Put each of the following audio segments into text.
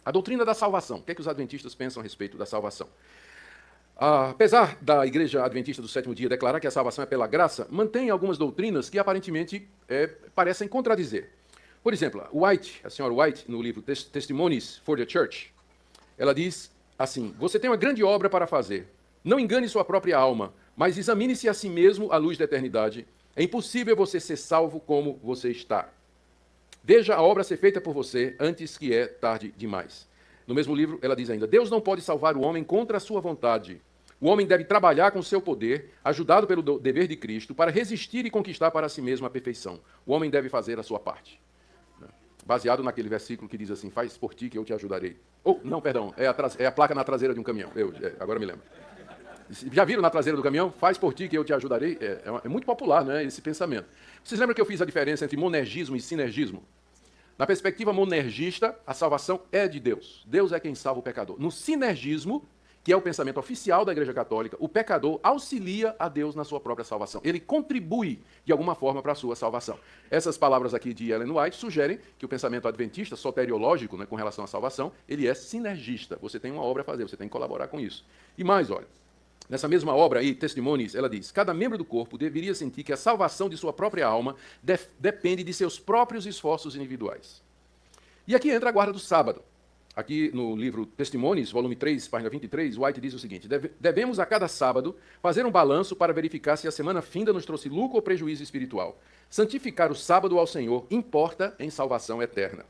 A doutrina da salvação. O que é que os adventistas pensam a respeito da salvação? Apesar da Igreja Adventista do Sétimo Dia declarar que a salvação é pela graça, mantém algumas doutrinas que aparentemente parecem contradizer. Por exemplo, White, a senhora White, no livro Testimonies for the Church, ela diz assim: você tem uma grande obra para fazer. Não engane sua própria alma, mas examine-se a si mesmo à luz da eternidade. É impossível você ser salvo como você está. Veja a obra ser feita por você antes que é tarde demais. No mesmo livro, ela diz ainda: Deus não pode salvar o homem contra a sua vontade. O homem deve trabalhar com seu poder, ajudado pelo dever de Cristo, para resistir e conquistar para si mesmo a perfeição. O homem deve fazer a sua parte. Baseado naquele versículo que diz assim: faz por ti que eu te ajudarei. Não, perdão, é a placa na traseira de um caminhão. Agora me lembro. Já viram na traseira do caminhão? Faz por ti que eu te ajudarei. É muito popular, né, esse pensamento. Vocês lembram que eu fiz a diferença entre monergismo e sinergismo? Na perspectiva monergista, a salvação é de Deus. Deus é quem salva o pecador. No sinergismo, que é o pensamento oficial da Igreja Católica, o pecador auxilia a Deus na sua própria salvação. Ele contribui, de alguma forma, para a sua salvação. Essas palavras aqui de Ellen White sugerem que o pensamento adventista, soteriológico, né, com relação à salvação, ele é sinergista. Você tem uma obra a fazer, você tem que colaborar com isso. E mais, olha, nessa mesma obra aí, Testimonies, ela diz: cada membro do corpo deveria sentir que a salvação de sua própria alma depende de seus próprios esforços individuais. E aqui entra a guarda do sábado. Aqui no livro Testimonies, volume 3, página 23, White diz o seguinte: devemos a cada sábado fazer um balanço para verificar se a semana finda nos trouxe lucro ou prejuízo espiritual. Santificar o sábado ao Senhor importa em salvação eterna.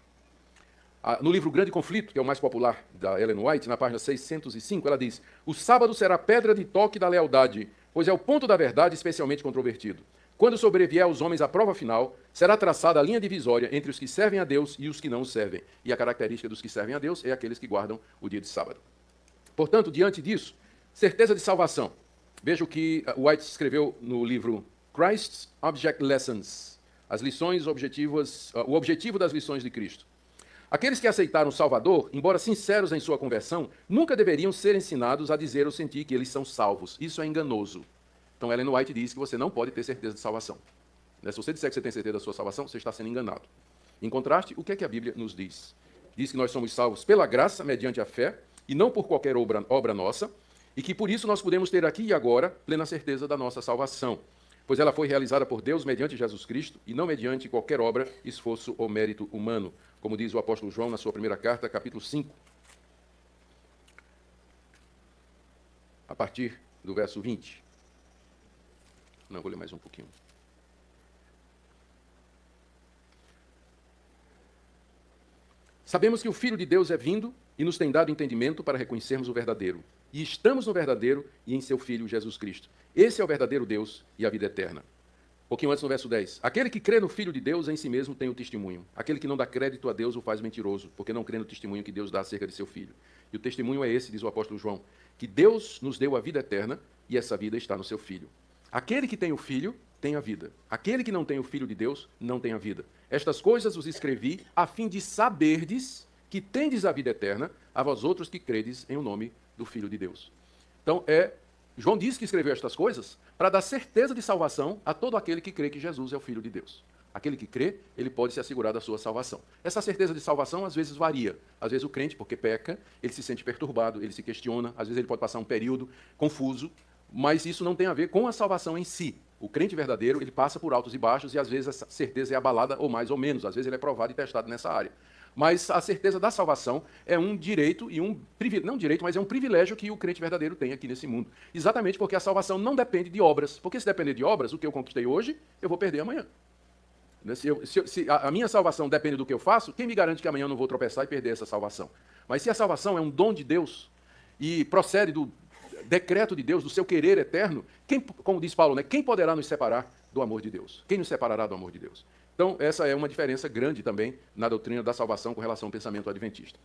No livro Grande Conflito, que é o mais popular da Ellen White, na página 605, ela diz: o sábado será pedra de toque da lealdade, pois é o ponto da verdade especialmente controvertido. Quando sobrevier aos homens a prova final, será traçada a linha divisória entre os que servem a Deus e os que não o servem. E a característica dos que servem a Deus é aqueles que guardam o dia de sábado. Portanto, diante disso, certeza de salvação. Veja o que White escreveu no livro Christ's Object Lessons, as lições objetivas, o objetivo das lições de Cristo. Aqueles que aceitaram o Salvador, embora sinceros em sua conversão, nunca deveriam ser ensinados a dizer ou sentir que eles são salvos. Isso é enganoso. Então, Ellen White diz que você não pode ter certeza de salvação. Se você disser que você tem certeza da sua salvação, você está sendo enganado. Em contraste, o que é que a Bíblia nos diz? Diz que nós somos salvos pela graça, mediante a fé, e não por qualquer obra nossa, e que por isso nós podemos ter aqui e agora plena certeza da nossa salvação, pois ela foi realizada por Deus mediante Jesus Cristo, e não mediante qualquer obra, esforço ou mérito humano, como diz o apóstolo João na sua primeira carta, capítulo 5, a partir do verso 20. Não, vou ler mais um pouquinho. Sabemos que o Filho de Deus é vindo e nos tem dado entendimento para reconhecermos o verdadeiro. E estamos no verdadeiro e em seu Filho Jesus Cristo. Esse é o verdadeiro Deus e a vida eterna. Um pouquinho antes, no verso 10. Aquele que crê no Filho de Deus em si mesmo tem o testemunho. Aquele que não dá crédito a Deus o faz mentiroso, porque não crê no testemunho que Deus dá acerca de seu Filho. E o testemunho é esse, diz o apóstolo João, que Deus nos deu a vida eterna e essa vida está no seu Filho. Aquele que tem o Filho tem a vida. Aquele que não tem o Filho de Deus não tem a vida. Estas coisas vos escrevi a fim de saberdes que tendes a vida eterna, a vós outros que credes em o nome do Filho de Deus. Então, João diz que escreveu estas coisas para dar certeza de salvação a todo aquele que crê que Jesus é o Filho de Deus. Aquele que crê, ele pode se assegurar da sua salvação. Essa certeza de salvação, às vezes, varia. Às vezes o crente, porque peca, ele se sente perturbado, ele se questiona, às vezes ele pode passar um período confuso, mas isso não tem a ver com a salvação em si. O crente verdadeiro, ele passa por altos e baixos e às vezes essa certeza é abalada ou mais ou menos. Às vezes ele é provado e testado nessa área. Mas a certeza da salvação é um direito e um privilégio, não direito, mas é um privilégio que o crente verdadeiro tem aqui nesse mundo. Exatamente porque a salvação não depende de obras. Porque se depender de obras, o que eu conquistei hoje, eu vou perder amanhã. Se a minha salvação depende do que eu faço, quem me garante que amanhã eu não vou tropeçar e perder essa salvação? Mas se a salvação é um dom de Deus e procede do decreto de Deus, do seu querer eterno, como diz Paulo, né, quem poderá nos separar do amor de Deus? Quem nos separará do amor de Deus? Então, essa é uma diferença grande também na doutrina da salvação com relação ao pensamento adventista.